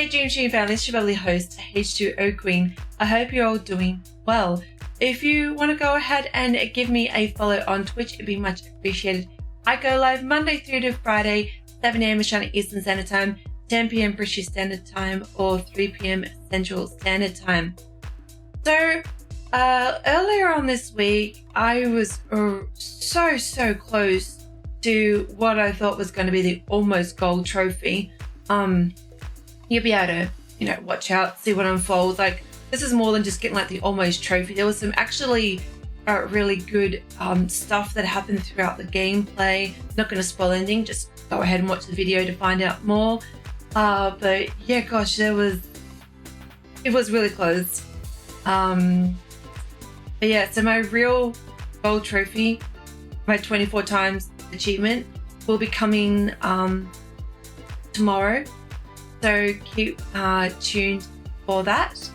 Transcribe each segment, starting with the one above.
G'day Dream Stream family, it's your lovely host H2O Queen. I hope you're all doing well. If you want to go ahead and give me a follow on Twitch, it'd be much appreciated. I go live Monday through to Friday, 7 a.m. Australian Eastern Standard Time, 10 p.m. British Standard Time, or 3 p.m. Central Standard Time. So earlier on this week, I was so close to what I thought was going to be the almost gold trophy. You'll be able to, watch out, see what unfolds. Like, this is more than just getting like the almost trophy. There was some actually really good stuff that happened throughout the gameplay. Not going to spoil anything, just go ahead and watch the video to find out more. But yeah, gosh, it was really close. But yeah, so my real gold trophy, my 24 times achievement, will be coming tomorrow. So keep tuned for that.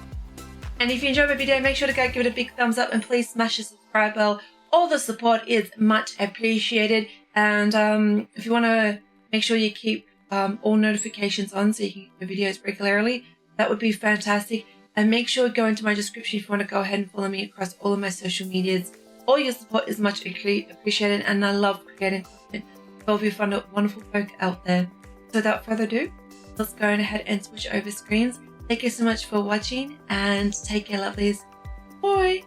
And if you enjoyed my video, make sure to go give it a big thumbs up and please smash the subscribe bell. All the support is much appreciated. And if you want to make sure you keep all notifications on so you can get the videos regularly, that would be fantastic. And make sure to go into my description if you want to go ahead and follow me across all of my social medias. All your support is much appreciated, and I love creating content for all of you fun, wonderful folk out there. So without further ado, let's go ahead and switch over screens. Thank you so much for watching and take care, lovelies. Bye.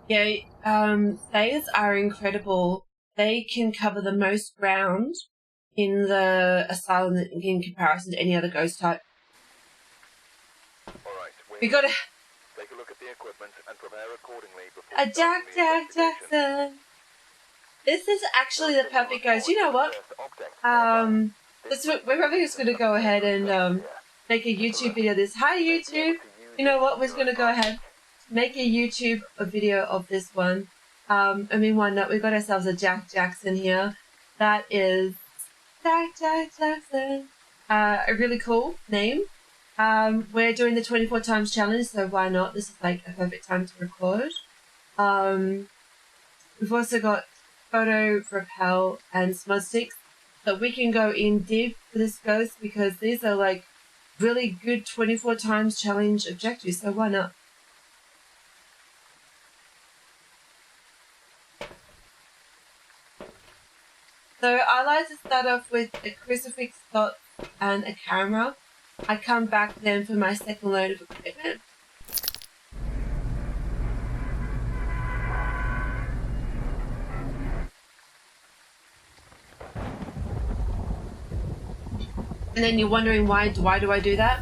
Yeah, Thayers are incredible. They can cover the most ground in the asylum in comparison to any other ghost type. Alright, we gotta take a look at the equipment and prepare accordingly before Jackson. This is actually the perfect ghost. You know what? We're probably just gonna go ahead and make a YouTube video of this. Hi YouTube. You know what? We're just gonna go ahead, make a YouTube video of this one. I mean, why not? We've got ourselves a Jack Jackson here. That is Jack Jackson. A really cool name. We're doing the 24 times challenge, so why not? This is like a perfect time to record. We've also got photo, repel, and smudge sticks. So we can go in deep for this ghost because these are like really good 24 times challenge objectives, so why not? So I like to start off with a crucifix dot and a camera. I come back then for my second load of equipment. And then you're wondering why do I do that?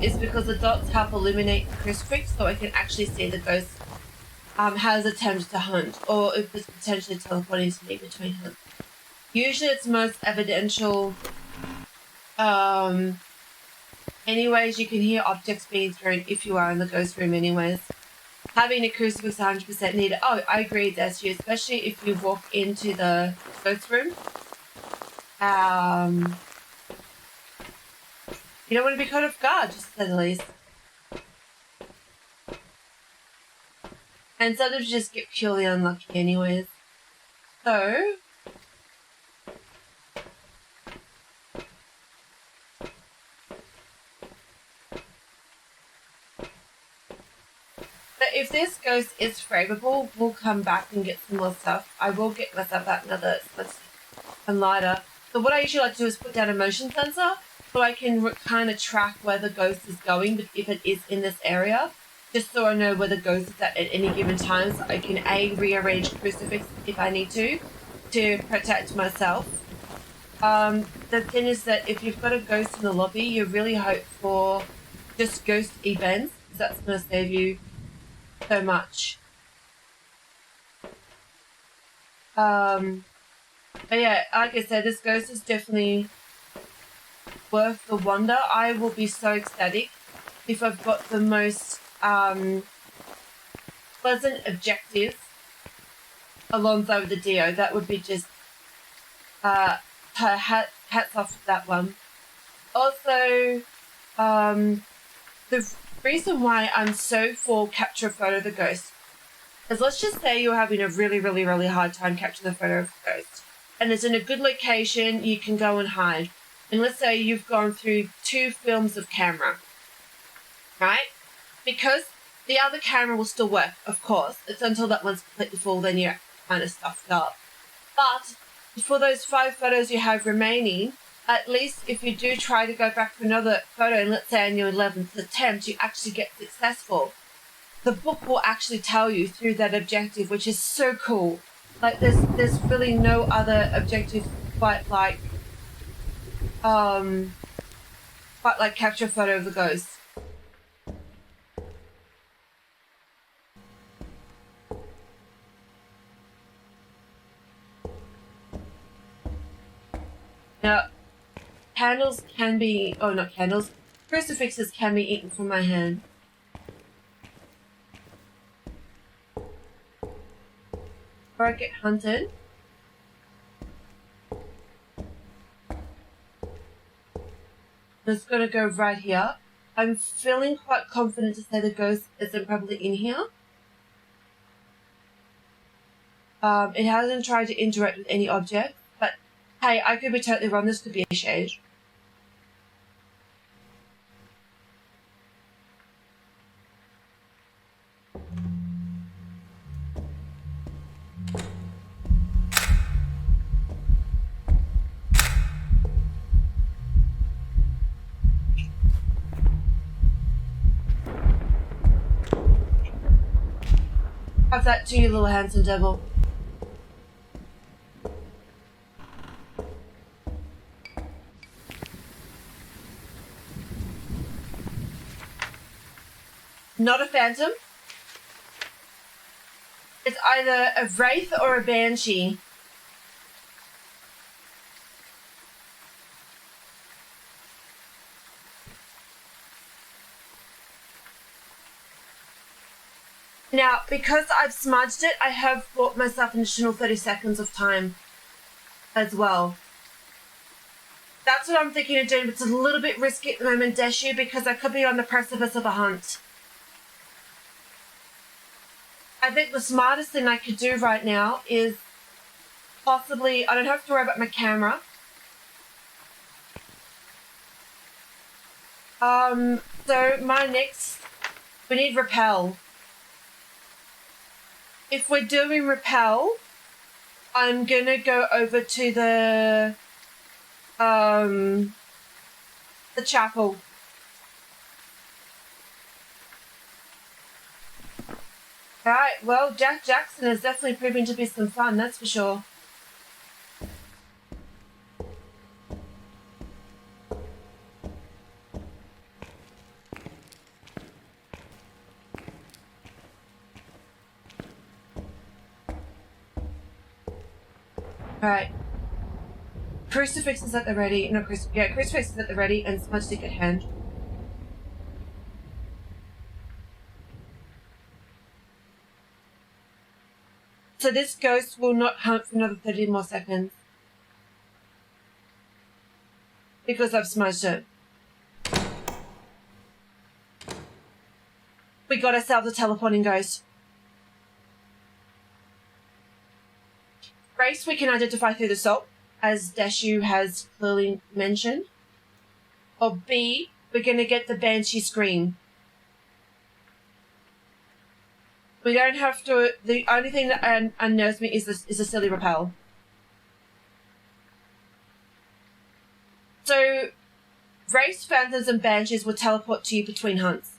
It's because the dots help illuminate the crucifix so I can actually see the ghost has attempted to hunt, or if it's potentially teleporting to me between hunts. Usually it's most evidential. Anyways, you can hear objects being thrown if you are in the ghost room anyways. Having a crucifix 100% needed. Oh, I agree, that's you, especially if you walk into the ghost room. You don't want to be caught off guard, just to say the least. And sometimes you just get purely unlucky anyways. So if this ghost is favourable, we'll come back and get some more stuff. I will get myself out another and lighter. So what I usually like to do is put down a motion sensor so I can kind of track where the ghost is going, but if it is in this area, just so I know where the ghost is at any given time, so I can rearrange crucifix if I need to protect myself. The thing is that if you've got a ghost in the lobby, you really hope for just ghost events, because that's going to save you so much. But yeah, like I said, this ghost is definitely worth the wonder. I will be so ecstatic if I've got the most pleasant objective alongside the Dio. That would be just hats off to that one. Also, the reason why I'm so for capture a photo of the ghost is, let's just say you're having a really hard time capturing the photo of the ghost. and it's in a good location, you can go and hide. And let's say you've gone through 2 films of camera, right? Because the other camera will still work, of course. It's until that one's completely full, then you're kind of stuffed up. But for those 5 photos you have remaining, at least if you do try to go back for another photo, and let's say on your 11th attempt, you actually get successful, the book will actually tell you through that objective, which is so cool. Like there's really no other objective quite like capture a photo of the ghost. Now, candles can be, oh, not candles, crucifixes can be eaten from my hand. Or I get hunted. It's going to go right here. I'm feeling quite confident to say the ghost isn't probably in here. It hasn't tried to interact with any object, but hey, I could be totally wrong. This could be a shade. Have that to you, little handsome devil. Not a phantom. It's either a wraith or a banshee. Now, because I've smudged it, I have bought myself an additional 30 seconds of time as well. That's what I'm thinking of doing, but it's a little bit risky at the moment, Deshu, because I could be on the precipice of a hunt. I think the smartest thing I could do right now is possibly, I don't have to worry about my camera. So my next, we need repel. If we're doing repel, I'm gonna go over to the chapel. Alright, well, Jack Jackson is definitely proving to be some fun, that's for sure. Alright. Crucifix is at the ready. No, crucifix is at the ready and smudge stick at hand. So this ghost will not hunt for another 30 more seconds. Because I've smudged it. We got ourselves a teleporting ghost. Race we can identify through the salt, as Deshu has clearly mentioned. Or B, we're going to get the banshee scream. We don't have to, the only thing that unnerves me is a silly repel. So, race, phantoms and banshees will teleport to you between hunts.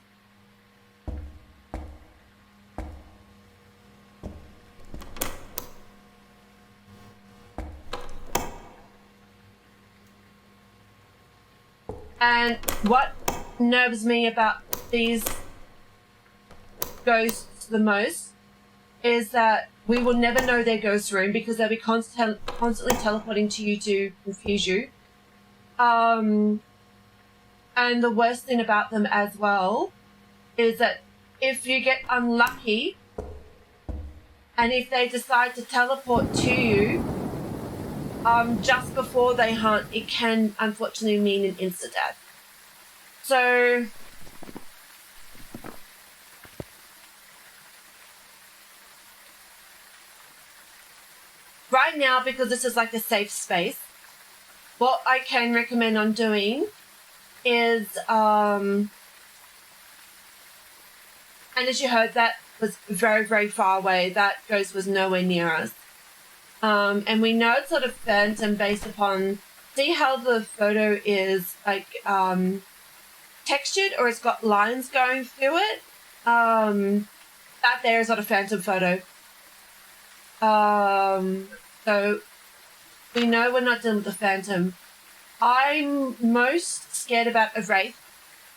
And what nerves me about these ghosts the most is that we will never know their ghost room because they'll be constantly teleporting to you to confuse you. And the worst thing about them as well is that if you get unlucky and if they decide to teleport to you just before they hunt, it can unfortunately mean an insta-death. So right now, because this is like a safe space, what I can recommend on doing is, and as you heard, that was very, very far away. That ghost was nowhere near us. And we know it's sort of phantom based upon, see how the photo is like textured, or it's got lines going through it. That there is not a phantom photo. So we know we're not dealing with the phantom. I'm most scared about a wraith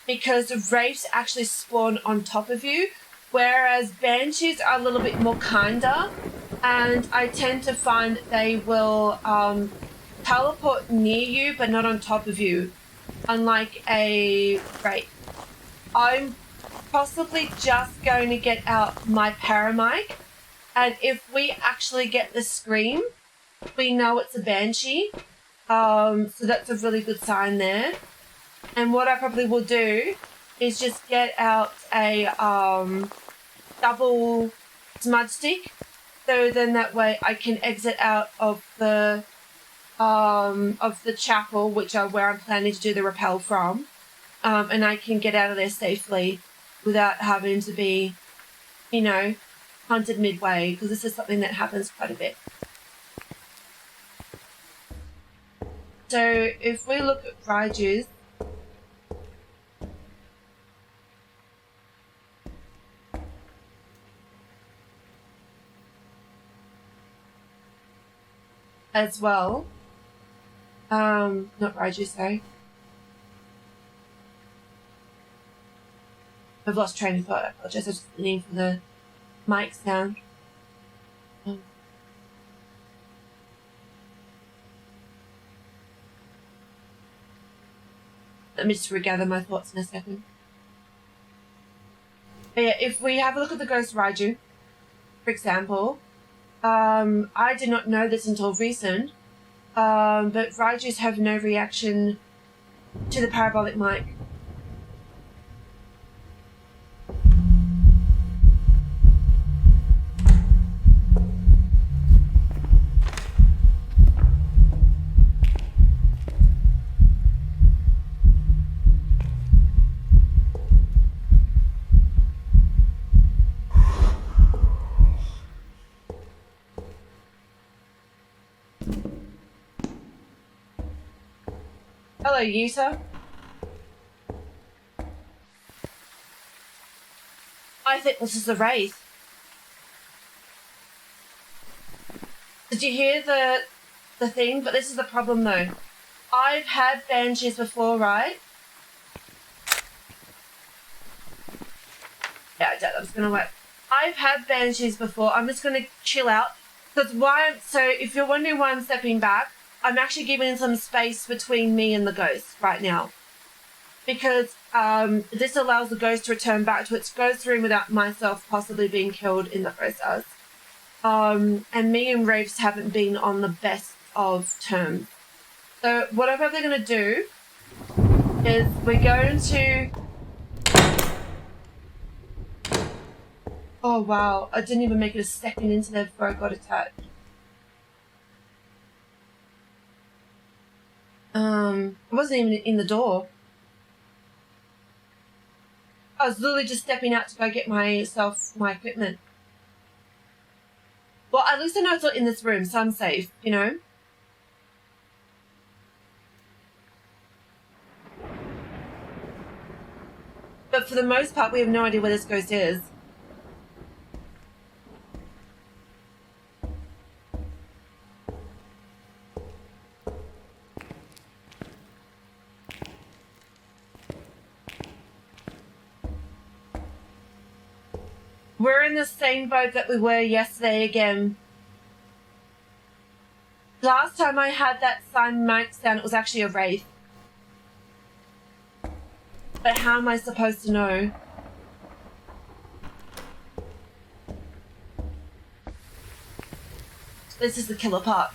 because wraiths actually spawn on top of you, whereas banshees are a little bit more kinder, and I tend to find that they will teleport near you but not on top of you, unlike a wraith. I'm possibly just going to get out my paramic, and if we actually get the scream, we know it's a banshee. So that's a really good sign there. And what I probably will do is just get out a double smudge stick, so then that way I can exit out of the chapel, which are where I'm planning to do the rappel from, and I can get out of there safely without having to be, hunted midway, because this is something that happens quite a bit. So if we look at Raijus, as well, not Raiju, sorry. I've lost train of thought. I apologize. I was just listening for the mic sound. Let me just regather my thoughts in a second. But yeah, if we have a look at the Ghost Raiju, for example, I did not know this until recent, but Raijus have no reaction to the parabolic mic. Hello, user. I think this is the wraith. Did you hear the thing? But this is the problem though. I've had banshees before, right? Yeah, I doubt that's gonna work. I've had banshees before. I'm just gonna chill out. So if you're wondering why I'm stepping back, I'm actually giving some space between me and the ghost right now. Because this allows the ghost to return back to its ghost room without myself possibly being killed in the process. And me and wraiths haven't been on the best of terms. So what I'm probably going to do is we're going to... Oh wow, I didn't even make it a second into there before I got attacked. I wasn't even in the door. I was literally just stepping out to go get my equipment. Well, at least I know it's not in this room, so I'm safe, But for the most part, we have no idea where this ghost is. We're in the same boat that we were yesterday again. Last time I had that sign mic sound, it was actually a wraith. But how am I supposed to know? This is the killer part.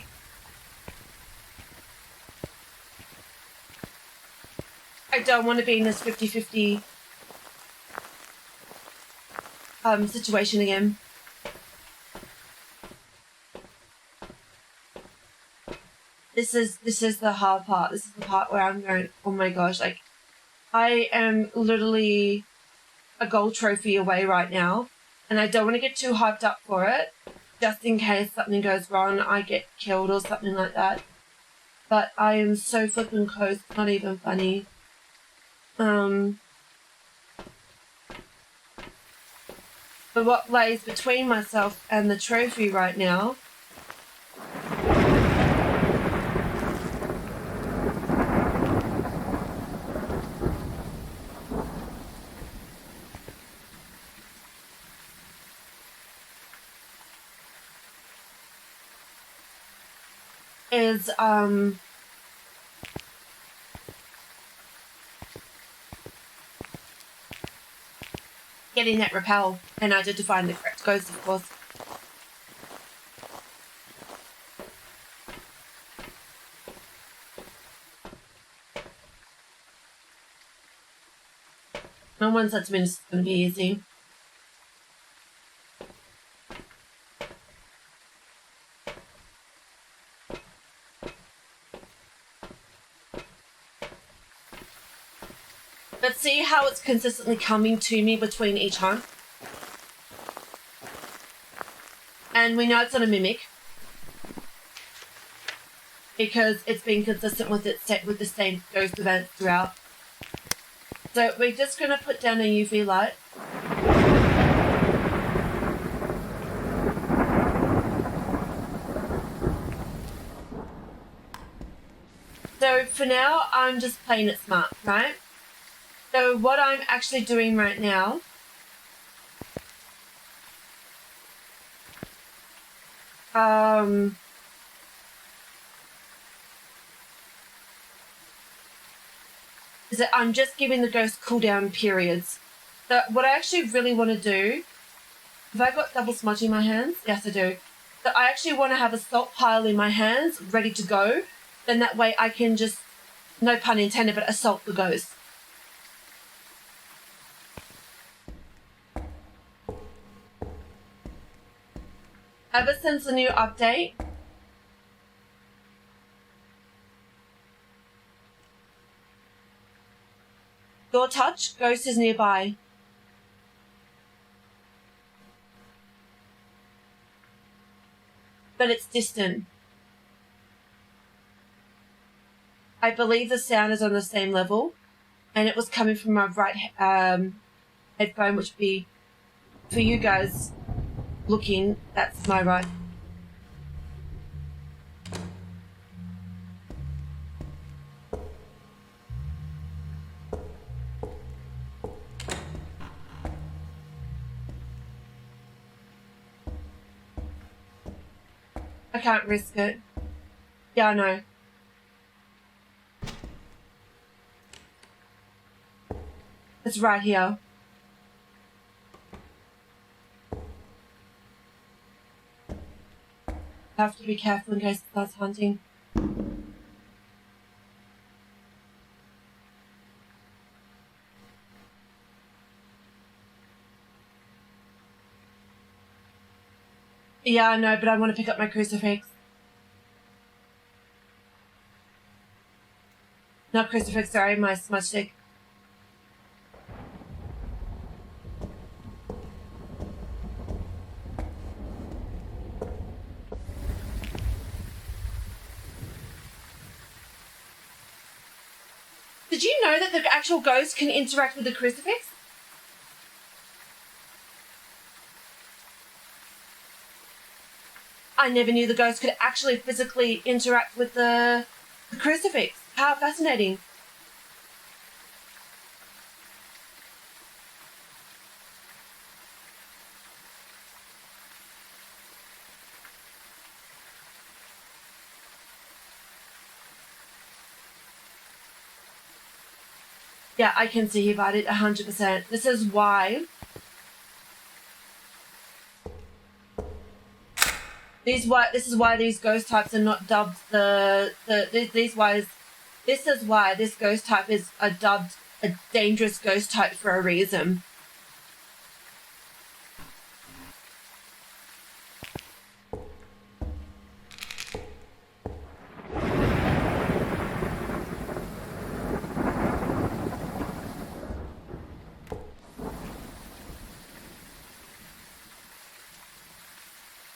I don't want to be in this 50-50 situation again. this is the hard part. This is the part where I'm going, oh my gosh, like I am literally a gold trophy away right now, and I don't want to get too hyped up for it, just in case something goes wrong, I get killed or something like that. But I am so flipping close, it's not even funny. But what lays between myself and the trophy right now is getting that repel, and I did to find the correct ghost, of course. No one said to me this is going to be easy. But see how it's consistently coming to me between each hunt? And we know it's not a mimic, because it's been consistent with with the same ghost events throughout. So we're just going to put down a UV light. So for now, I'm just playing it smart, right? So what I'm actually doing right now is that I'm just giving the ghost cooldown periods. So what I actually really want to do, have I got double smudge in my hands? Yes, I do. So I actually want to have a salt pile in my hands ready to go. Then that way I can just, no pun intended, but assault the ghost. Ever since the new update, your touch, ghost is nearby. But it's distant. I believe the sound is on the same level, and it was coming from my right headphone, which would be, for you guys looking, that's my right. I can't risk it. Yeah, I know. It's right here. I have to be careful in case it starts hunting. Yeah, I know, but I want to pick up my crucifix. Not crucifix, sorry, my smudge stick. Did you know that the actual ghost can interact with the crucifix? I never knew the ghost could actually physically interact with the crucifix. How fascinating. Yeah, I can see about it 100%. This is why this is why these ghost types are not dubbed this is why this ghost type is dubbed a dangerous ghost type for a reason.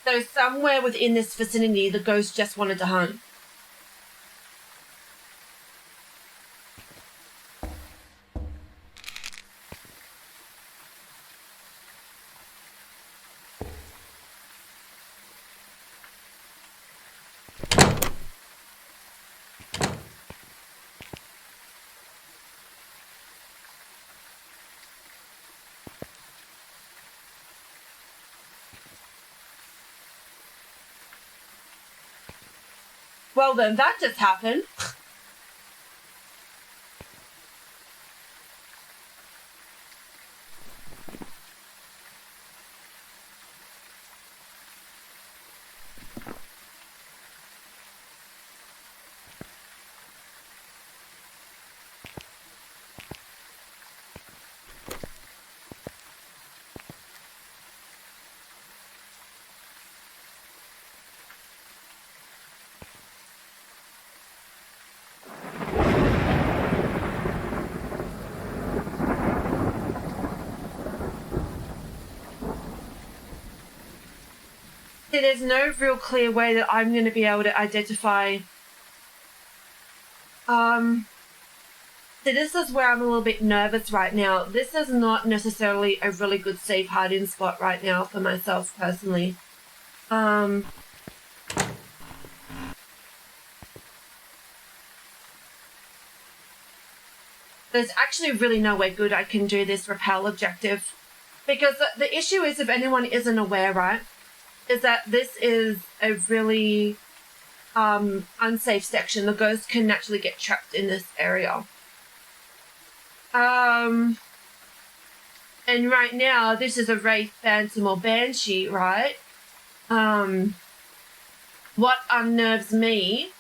So somewhere within this vicinity, the ghost just wanted to hunt. Well then, that just happened. There's no real clear way that I'm going to be able to identify. So this is where I'm a little bit nervous right now. This is not necessarily a really good safe hiding spot right now for myself personally. There's actually really no way good I can do this repel objective. Because the issue is, if anyone isn't aware, right, is that this is a really unsafe section. The ghost can naturally get trapped in this area. And right now, this is a Wraith, Phantom, or Banshee, right? What unnerves me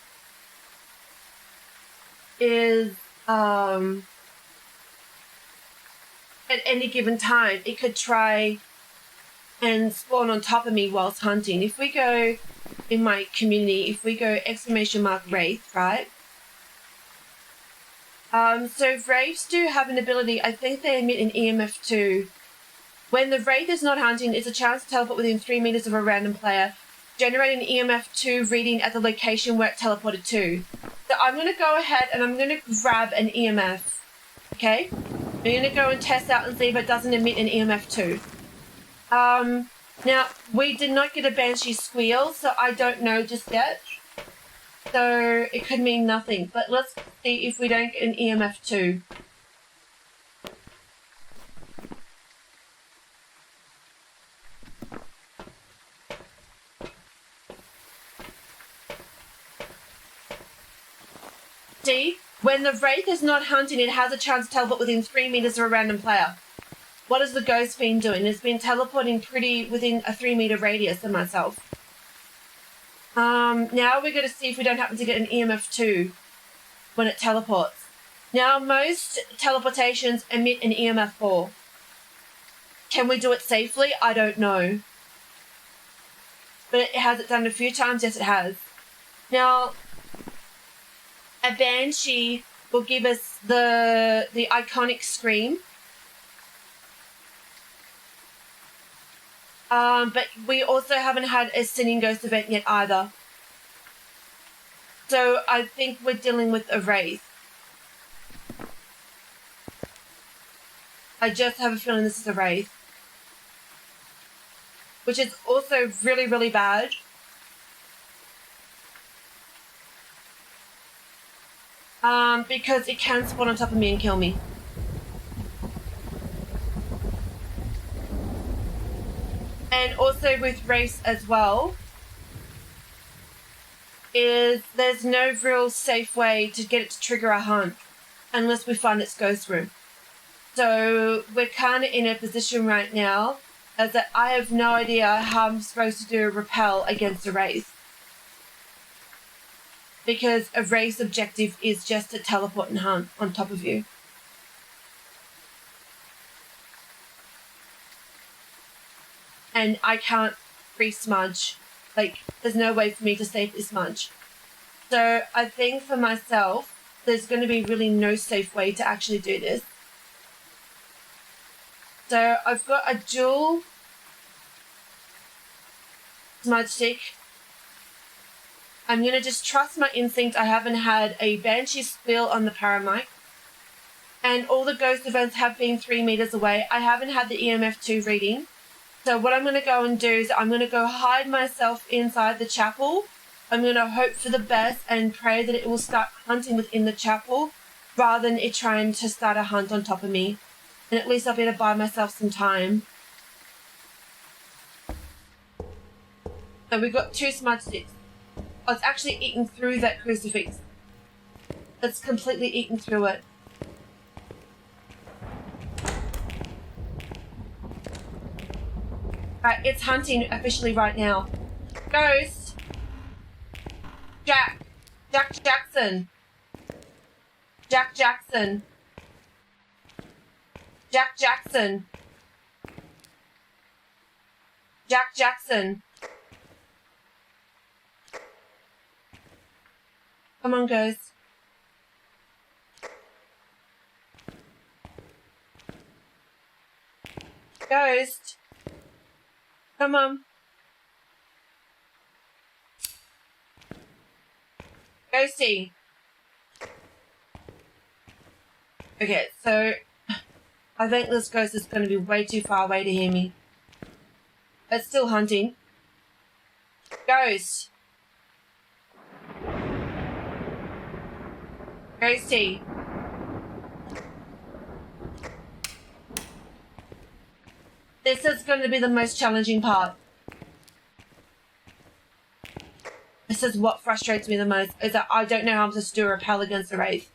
is at any given time, it could try and spawn on top of me whilst hunting. If we go in my community, if we go !Wraith, right? So Wraiths do have an ability, I think they emit an EMF too. When the Wraith is not hunting, it's a chance to teleport within 3 meters of a random player. Generate an EMF 2 reading at the location where it teleported to. So I'm going to go ahead and I'm going to grab an EMF. Okay? I'm going to go and test out and see if it doesn't emit an EMF 2. Now, we did not get a Banshee squeal, so I don't know just yet. So it could mean nothing. But let's see if we don't get an EMF 2. See, when the Wraith is not hunting, it has a chance to teleport within 3 meters of a random player. What has the ghost been doing? It's been teleporting pretty within a 3 meter radius of myself. Now we're going to see if we don't happen to get an EMF 2 when it teleports. Now, most teleportations emit an EMF 4. Can we do it safely? I don't know. But has it done it a few times? Yes, it has. Now, a Banshee will give us the iconic scream. But we also haven't had a Singing Ghost event yet either. So I think we're dealing with a Wraith. I just have a feeling this is a Wraith. Which is also really, really bad. Because it can spawn on top of me and kill me. And also with Wraiths as well, is there's no real safe way to get it to trigger a hunt unless we find its ghost room. So we're kind of in a position right now as that I have no idea how I'm supposed to do a repel against a Wraith. Because a Wraith's objective is just to teleport and hunt on top of you. And I can't free smudge. Like, there's no way for me to safely smudge. So I think for myself, there's going to be really no safe way to actually do this. So I've got a dual smudge stick. I'm going to just trust my instinct. I haven't had a banshee spill on the paramic. And all the ghost events have been 3 meters away. I haven't had the EMF2 reading. So what I'm going to go and do is I'm going to go hide myself inside the chapel. I'm going to hope for the best and pray that it will start hunting within the chapel rather than it trying to start a hunt on top of me. And at least I'll be able to buy myself some time. So we've got 2 smudge sticks. Oh, it's actually eaten through that crucifix. It's completely eaten through it. Right, it's hunting officially right now. Ghost! Jack Jackson! Jack Jackson! Jack Jackson! Jack Jackson! Come on, Ghost. Ghost! Come on. Ghosty. Okay, so I think this ghost is going to be way too far away to hear me. It's still hunting. Ghost. Ghosty. This is going to be the most challenging part. This is what frustrates me the most, is that I don't know how I'm supposed to do a repel against the wraith.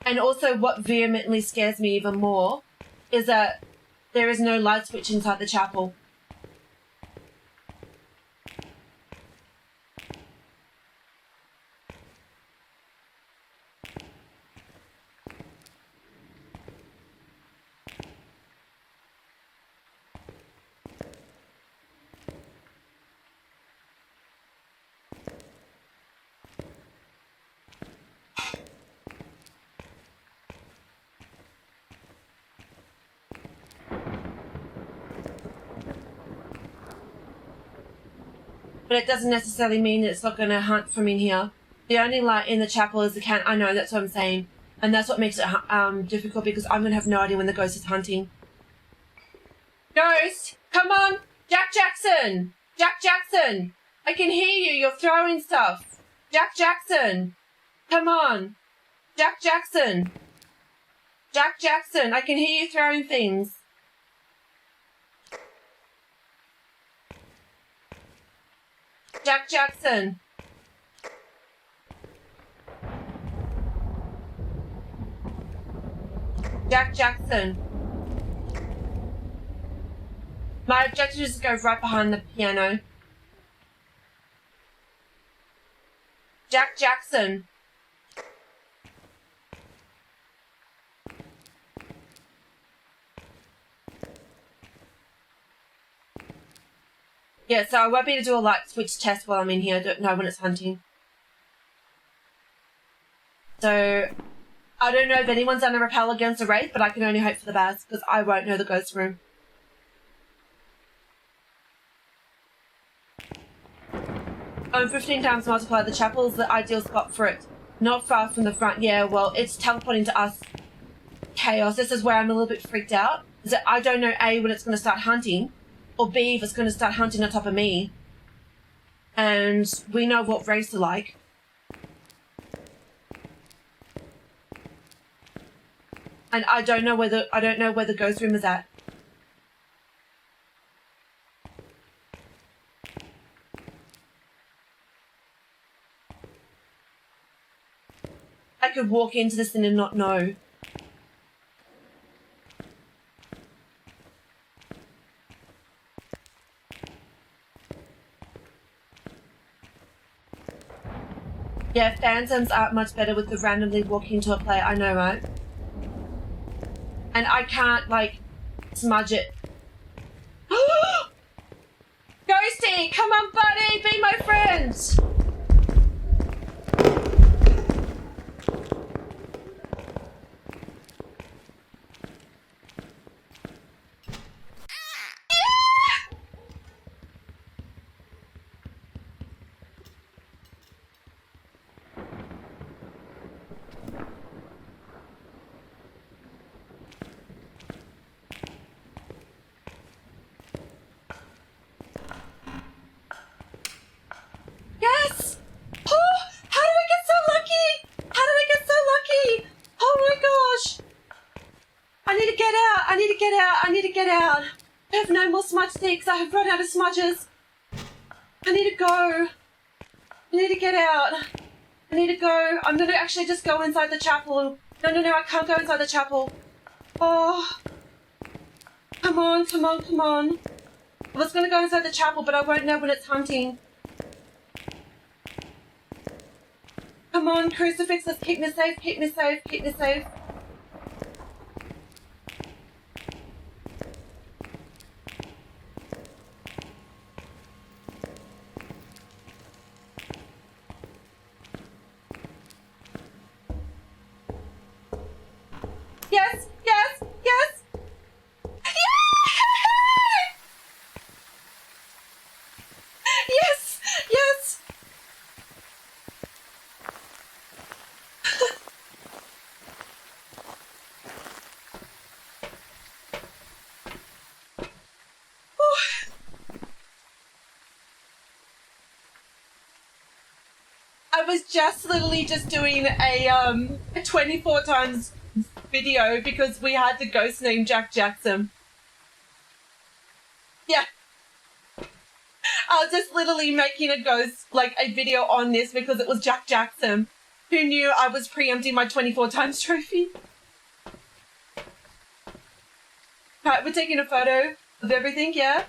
And also what vehemently scares me even more is that there is no light switch inside the chapel. But it doesn't necessarily mean that it's not going to hunt from in here. The only light in the chapel is the can. I know, that's what I'm saying. And that's what makes it difficult, because I'm going to have no idea when the ghost is hunting. Ghost! Come on! Jack Jackson! Jack Jackson! I can hear you! You're throwing stuff! Jack Jackson! Come on! Jack Jackson! Jack Jackson! I can hear you throwing things! Jack Jackson! Jack Jackson! My objective is to go right behind the piano. Jack Jackson! Yeah, so I won't be able to do a light switch test while I'm in here. I don't know when it's hunting. So, I don't know if anyone's done a repel against a wraith, but I can only hope for the best, because I won't know the ghost room. Oh, 15 times multiply. The chapel is the ideal spot for it. Not far from the front. Yeah, well, it's teleporting to us. Chaos. This is where I'm a little bit freaked out. Is that I don't know, A, when it's going to start hunting, or B, if it's going to start hunting on top of me. And we know what wraiths are like. And I don't know where the ghost room is at. I could walk into this thing and not know. Yeah, phantoms aren't much better with the randomly walking to a player, I know, right? And I can't, like, smudge it. Ghosty, come on, buddy, be my friend! need to get out. I need to get out. I need to get out. I have no more smudge sticks. I have run out of smudges. I need to go. I need to get out. I need to go. I'm going to actually just go inside the chapel. No, I can't go inside the chapel. Oh. Come on. I was going to go inside the chapel, but I won't know when it's hunting. Come on, crucifix, let's keep me safe. Yes! Yes! I was just literally just doing a 24 times video because we had the ghost named Jack Jackson. Yeah. I was just literally making a ghost, like a video on this because it was Jack Jackson. Who knew I was preempting my 24 times trophy? Alright, we're taking a photo of everything, yeah?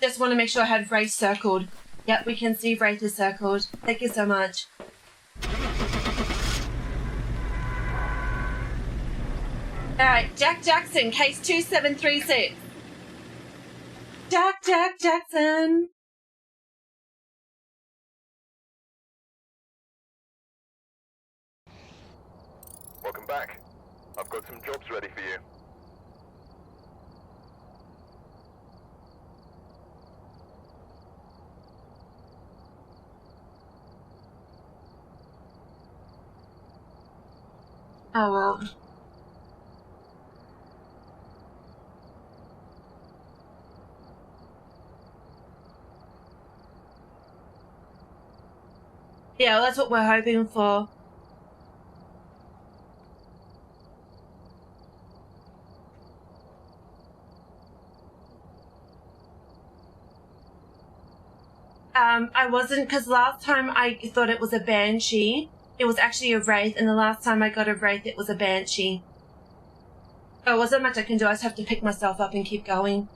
Just want to make sure I had Wraith circled. Yep, we can see Wraith is circled. Thank you so much. Alright, Jack Jackson, case 2736. Jack Jackson. Welcome back. I've got some jobs ready for you. Oh well. Yeah, well, that's what we're hoping for. I wasn't, because last time I thought it was a banshee. It was actually a wraith, and the last time I got a wraith, it was a banshee. Oh, wasn't much I can do. I just have to pick myself up and keep going.